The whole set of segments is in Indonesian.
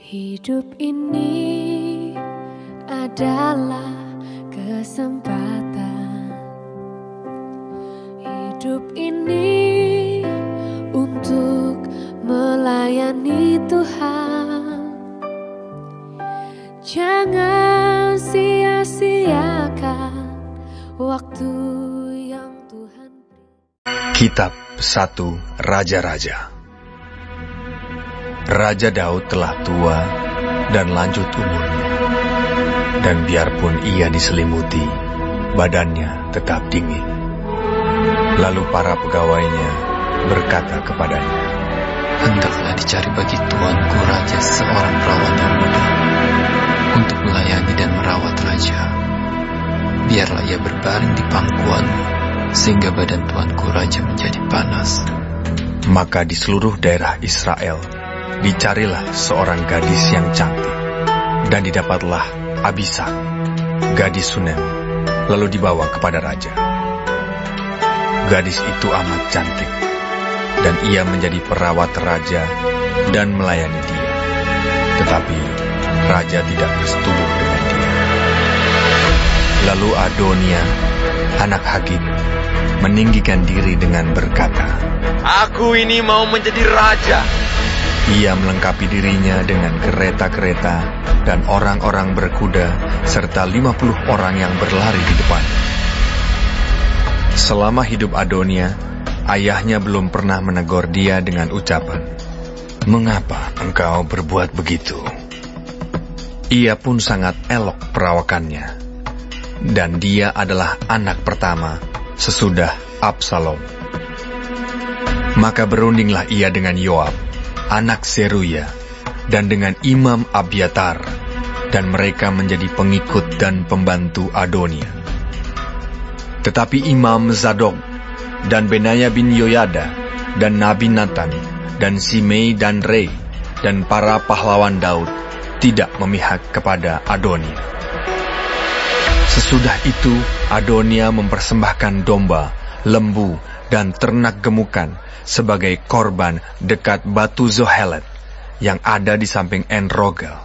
Hidup ini adalah kesempatan. Hidup ini untuk melayani Tuhan. Jangan sia-siakan waktu yang Tuhan beri. Kitab 1 Raja-Raja. Raja Daud telah tua dan lanjut umurnya, dan biarpun ia diselimuti, badannya tetap dingin. Lalu para pegawainya berkata kepadanya, "Hendaklah dicari bagi tuanku raja seorang perawan yang muda untuk melayani dan merawat raja. Biarlah ia berbaring di pangkuanmu, sehingga badan tuanku raja menjadi panas." Maka di seluruh daerah Israel dicarilah seorang gadis yang cantik, dan didapatlah Abisag, gadis Sunem, lalu dibawa kepada raja. Gadis itu amat cantik, dan ia menjadi perawat raja dan melayani dia. Tetapi raja tidak bersetubuh dengan dia. Lalu Adonia, anak Hagit, meninggikan diri dengan berkata, "Aku ini mau menjadi raja." Ia melengkapi dirinya dengan kereta-kereta dan orang-orang berkuda, serta 50 orang yang berlari di depannya. Selama hidup Adonia, ayahnya belum pernah menegur dia dengan ucapan, "Mengapa engkau berbuat begitu?" Ia pun sangat elok perawakannya, dan dia adalah anak pertama sesudah Absalom. Maka berundinglah ia dengan Yoab, anak Seruya, dan dengan Imam Abiatar, dan mereka menjadi pengikut dan pembantu Adonia. Tetapi Imam Zadok, dan Benaya bin Yoyada, dan Nabi Nathan, dan Simei dan Rei, dan para pahlawan Daud tidak memihak kepada Adonia. Sesudah itu Adonia mempersembahkan domba, lembu, dan ternak gemukan sebagai korban dekat batu Zohelet yang ada di samping En-Rogel.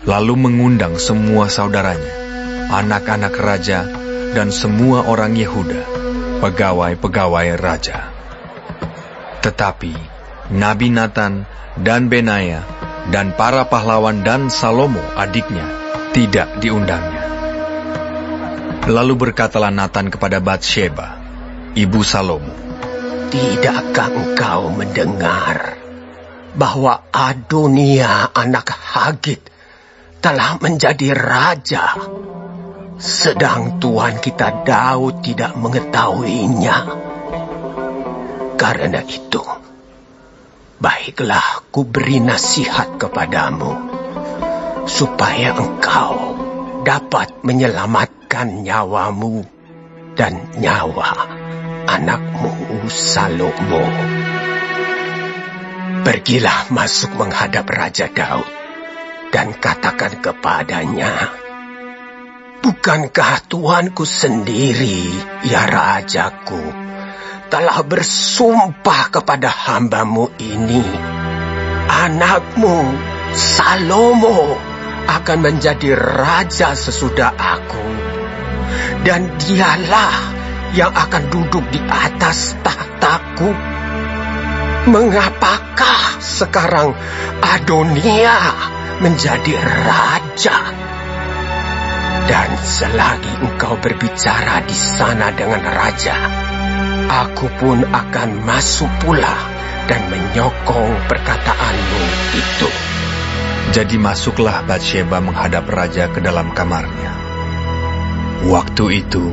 Lalu mengundang semua saudaranya, anak-anak raja, dan semua orang Yehuda, pegawai-pegawai raja. Tetapi Nabi Nathan dan Benaya dan para pahlawan dan Salomo adiknya tidak diundangnya. Lalu berkatalah Nathan kepada Batsheba, ibu Salomo, "Tidakkah engkau mendengar bahwa Adonia anak Hagit telah menjadi raja, sedang tuan kita Daud tidak mengetahuinya? Karena itu, baiklah ku beri nasihat kepadamu, supaya engkau dapat menyelamatkan nyawamu dan nyawa anakmu Salomo. Pergilah masuk menghadap Raja Daud dan katakan kepadanya, bukankah tuanku sendiri, ya rajaku, telah bersumpah kepada hambamu ini, anakmu Salomo akan menjadi raja sesudah aku, dan dialah yang akan duduk di atas tahtaku. Mengapakah sekarang Adonia menjadi raja? Dan selagi engkau berbicara di sana dengan raja, aku pun akan masuk pula dan menyokong perkataanmu itu." Jadi masuklah Batsheba menghadap raja ke dalam kamarnya. Waktu itu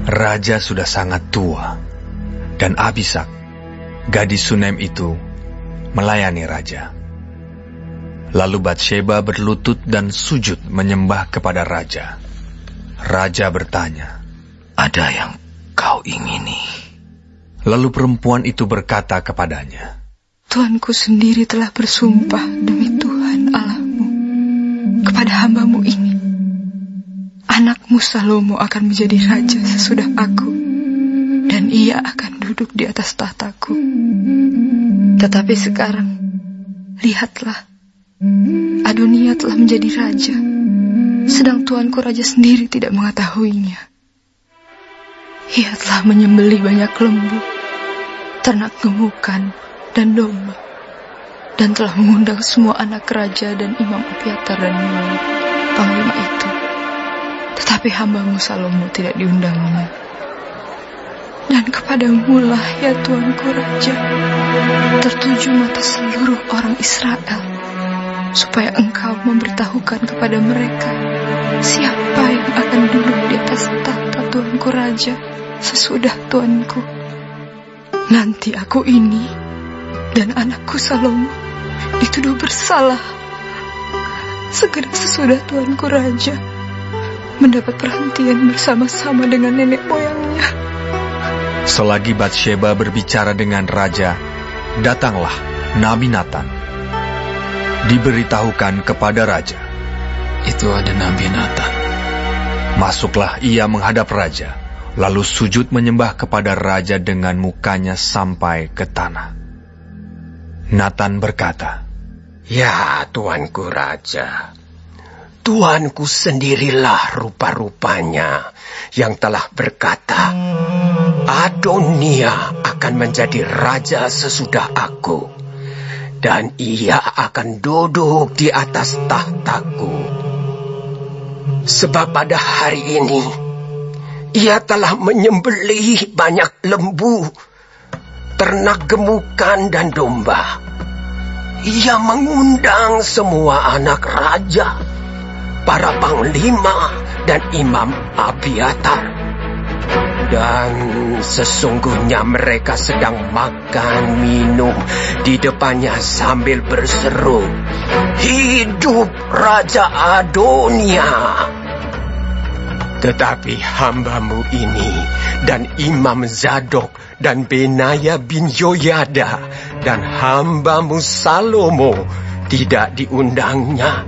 raja sudah sangat tua, dan Abisag, gadis Sunem itu, melayani raja. Lalu Batsheba berlutut dan sujud menyembah kepada raja. Raja bertanya, "Ada yang kau ingini?" Lalu perempuan itu berkata kepadanya, "Tuanku sendiri telah bersumpah demi Tuhan Allahmu kepada hambamu ini, anakmu Salomo akan menjadi raja sesudah aku, dan ia akan duduk di atas tahtaku. Tetapi sekarang, lihatlah, Adonia telah menjadi raja, sedang tuanku raja sendiri tidak mengetahuinya. Ia telah menyembelih banyak lembu, ternak gemukan, dan domba, dan telah mengundang semua anak raja dan Imam Abiatar dan Yoab, panglima itu. Tetapi hambamu Salomo tidak diundangnya. Dan kepadamu lah, ya tuanku raja, tertuju mata seluruh orang Israel, supaya engkau memberitahukan kepada mereka siapa yang akan duduk di atas tahta tuanku raja sesudah tuanku. Nanti aku ini dan anakku Salomo dituduh bersalah. Segera sesudah tuanku raja mendapat perhentian bersama-sama dengan nenek moyangnya. Selagi Batsheba berbicara dengan raja, datanglah Nabi Natan. Diberitahukan kepada raja, Itu ada Nabi Natan. masuklah ia menghadap raja, lalu sujud menyembah kepada raja dengan mukanya sampai ke tanah. Natan berkata, Ya tuanku raja, tuanku sendirilah rupa-rupanya yang telah berkata, Adonia akan menjadi raja sesudah aku, dan ia akan duduk di atas tahtaku. Sebab pada hari ini, ia telah menyembelih banyak lembu, ternak gemukan dan domba. Ia mengundang semua anak raja, para panglima dan Imam Abiatar. Dan sesungguhnya mereka sedang makan minum di depannya sambil berseru, Hidup Raja Adonia! Tetapi hambamu ini dan Imam Zadok dan Benaya bin Yoyada dan hambamu Salomo tidak diundangnya.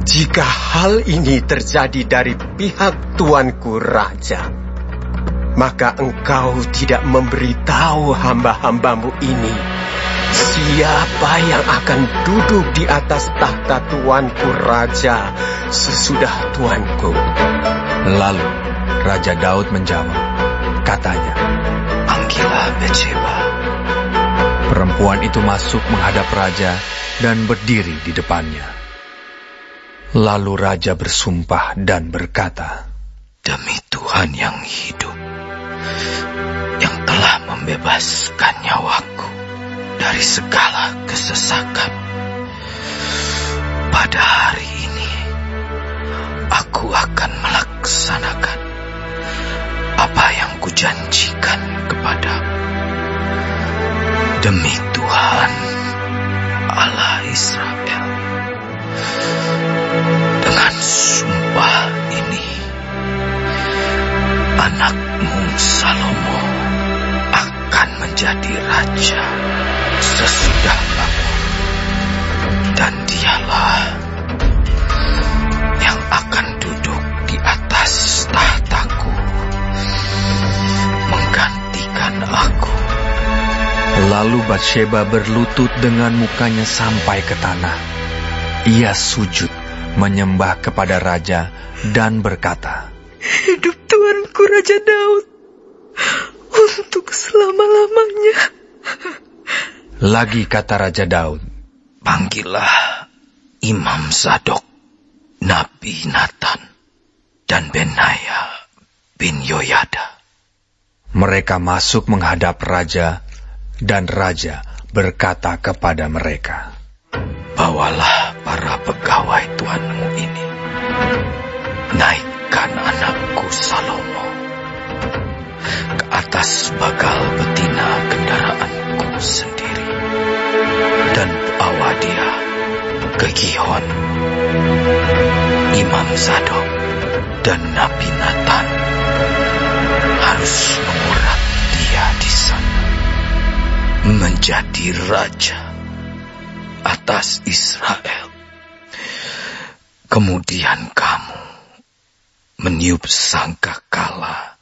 Jika hal ini terjadi dari pihak tuanku raja, maka engkau tidak memberitahu hamba-hambamu ini siapa yang akan duduk di atas tahta tuanku raja sesudah tuanku. Lalu Raja Daud menjawab, katanya, Panggillah Batsheba. perempuan itu masuk menghadap raja dan berdiri di depannya. Lalu raja bersumpah dan berkata, Demi Tuhan yang hidup, yang telah membebaskan nyawaku dari segala kesesakan, pada hari ini aku akan melaksanakan apa yang kujanjikan kepadamu. Demi Tuhan Allah Israel, dengan sumpah ini, anakmu Salomo akan menjadi raja sesudah aku, dan dialah yang akan duduk di atas tahtaku, menggantikan aku. Lalu Batsheba berlutut dengan mukanya sampai ke tanah. Ia sujud menyembah kepada raja dan berkata, Hidup tuanku Raja Daud untuk selama-lamanya. Lagi kata Raja Daud, Panggillah Imam Zadok, Nabi Natan, dan Benaya bin Yoyada. mereka masuk menghadap raja, dan raja berkata kepada mereka, Bawalah para pegawai tuanmu ini, naikkan anakku Salomo ke atas bagal betina kendaraanku sendiri, dan bawa dia ke Gihon. Imam Zadok dan Nabi Natan harus mengurat dia di sana menjadi raja atas Israel. Kemudian kamu meniup sangkakala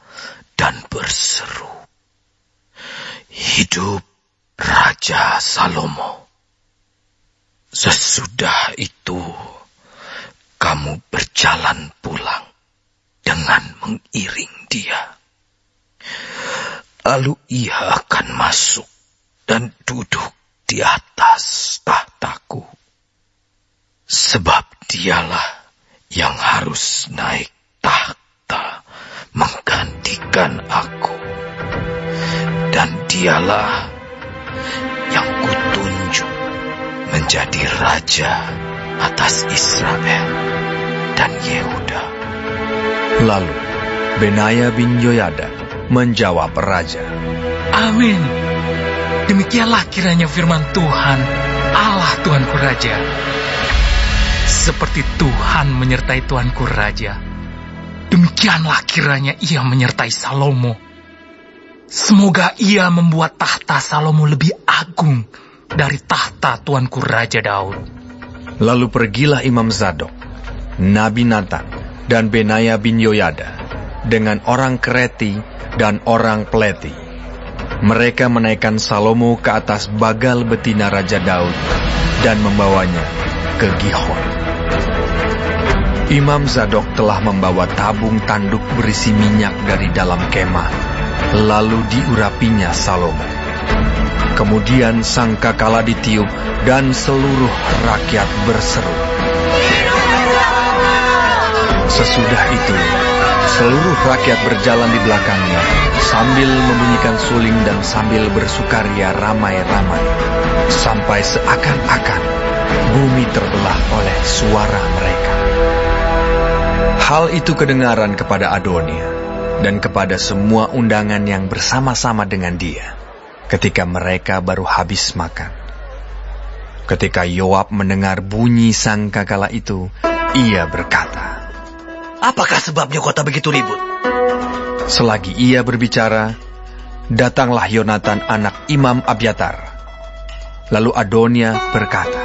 dan berseru, Hidup Raja Salomo. Sesudah itu, kamu berjalan pulang dengan mengiring dia. Lalu ia akan masuk dan duduk di atas tahtaku. Sebab dialah yang harus naik tahta menggantikan aku. Dan dialah yang kutunjuk menjadi raja atas Israel dan Yehuda. Lalu Benaya bin Yoyada menjawab raja, Amin. Demikianlah kiranya firman Tuhan, Allah Tuanku Raja. Seperti Tuhan menyertai Tuanku Raja, demikianlah kiranya ia menyertai Salomo. Semoga ia membuat tahta Salomo lebih agung dari tahta Tuanku Raja Daud. Lalu pergilah Imam Zadok, Nabi Natan, dan Benaya bin Yoyada dengan orang Kreti dan orang Pleti. Mereka menaikkan Salomo ke atas bagal betina Raja Daud dan membawanya ke Gihon. Imam Zadok telah membawa tabung tanduk berisi minyak dari dalam kemah, lalu diurapinya Salomo. Kemudian sangkakala ditiup dan seluruh rakyat berseru. Sesudah itu, seluruh rakyat berjalan di belakangnya sambil membunyikan suling dan sambil bersukaria ramai-ramai, sampai seakan-akan bumi terbelah oleh suara mereka. Hal itu kedengaran kepada Adonia dan kepada semua undangan yang bersama-sama dengan dia ketika mereka baru habis makan. Ketika Yoab mendengar bunyi sangkakala itu, ia berkata, Apakah sebabnya kota begitu ribut? Selagi ia berbicara, datanglah Yonatan anak Imam Abiatar. Lalu Adonia berkata,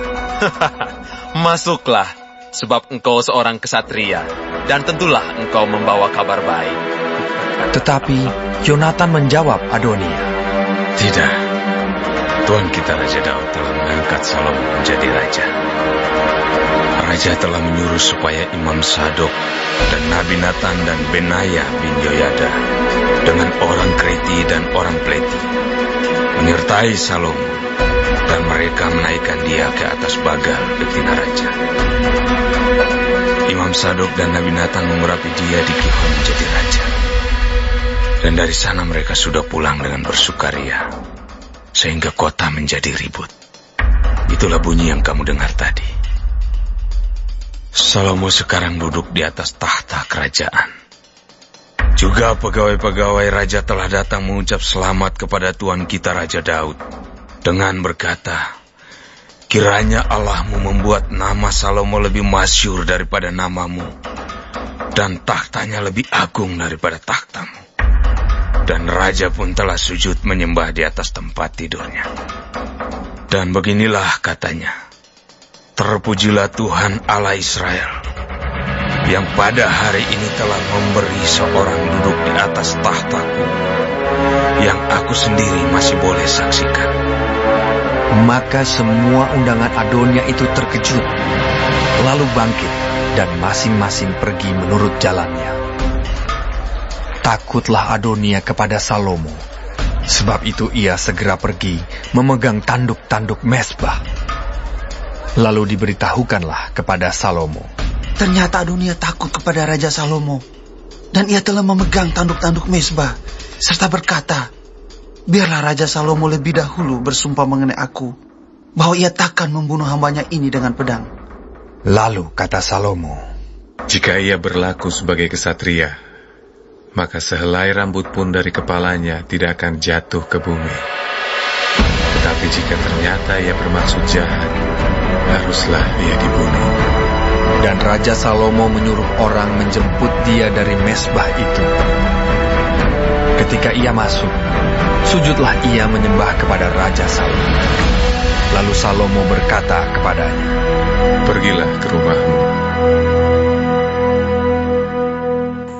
Masuklah, sebab engkau seorang kesatria, dan tentulah engkau membawa kabar baik. Tetapi Yonatan menjawab Adonia, Tidak, Tuan kita Raja Daud telah mengangkat Salomo menjadi raja. Raja telah menyuruh supaya Imam Zadok dan Nabi Natan dan Benaya bin Yoyada dengan orang Kreti dan orang Pleti menyertai Salomo, dan mereka menaikkan dia ke atas bagal betina raja. Imam Zadok dan Nabi Natan mengurapi dia di Gihon menjadi raja. Dan dari sana mereka sudah pulang dengan bersukaria, sehingga kota menjadi ribut. Itulah bunyi yang kamu dengar tadi. Salomo sekarang duduk di atas tahta kerajaan. Juga pegawai-pegawai raja telah datang mengucap selamat kepada Tuan kita Raja Daud dengan berkata, Kiranya Allahmu membuat nama Salomo lebih masyhur daripada namamu, dan tahtanya lebih agung daripada tahtamu. Dan raja pun telah sujud menyembah di atas tempat tidurnya. Dan beginilah katanya, Terpujilah Tuhan Allah Israel, yang pada hari ini telah memberi seorang duduk di atas tahtaku, yang aku sendiri masih boleh saksikan. Maka semua undangan Adonia itu terkejut, lalu bangkit dan masing-masing pergi menurut jalannya. Takutlah Adonia kepada Salomo, sebab itu ia segera pergi memegang tanduk-tanduk mezbah. Lalu diberitahukanlah kepada Salomo, Ternyata Adonia takut kepada Raja Salomo, dan ia telah memegang tanduk-tanduk mezbah, serta berkata, Biarlah Raja Salomo lebih dahulu bersumpah mengenai aku, bahwa ia takkan membunuh hambanya ini dengan pedang. Lalu kata Salomo, Jika ia berlaku sebagai kesatria, maka sehelai rambut pun dari kepalanya tidak akan jatuh ke bumi. Tetapi jika ternyata ia bermaksud jahat, haruslah ia dibunuh. Dan Raja Salomo menyuruh orang menjemput dia dari mezbah itu. Ketika ia masuk, sujudlah ia menyembah kepada Raja Salomo. Lalu Salomo berkata kepadanya, Pergilah ke rumahmu.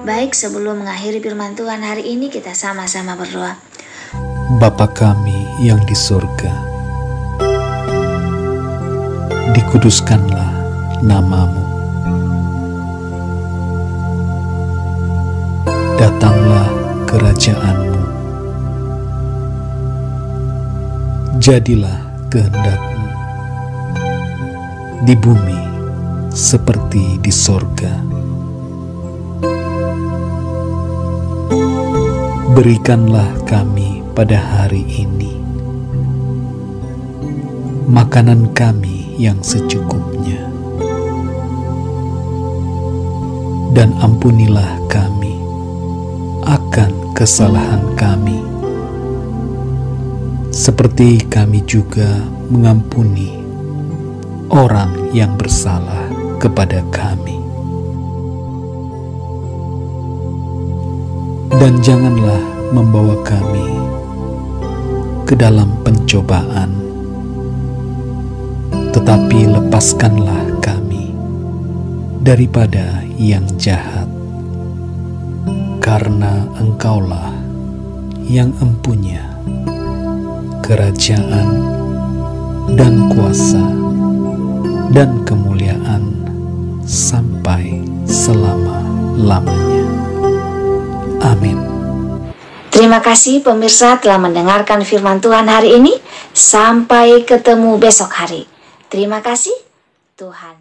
Baik, sebelum mengakhiri firman Tuhan hari ini, kita sama-sama berdoa. Bapa kami yang di surga, dikuduskanlah nama-Mu. Datanglah kerajaan-Mu. Jadilah kehendak-Mu di bumi seperti di sorga. Berikanlah kami pada hari ini makanan kami yang secukupnya, dan ampunilah kami akan kesalahan kami, seperti kami juga mengampuni orang yang bersalah kepada kami. Dan janganlah membawa kami ke dalam pencobaan, tetapi lepaskanlah kami daripada yang jahat, karena Engkaulah yang empunya kerajaan dan kuasa dan kemuliaan sampai selama-lamanya. Amin. Terima kasih pemirsa telah mendengarkan firman Tuhan hari ini. Sampai ketemu besok hari. Terima kasih, Tuhan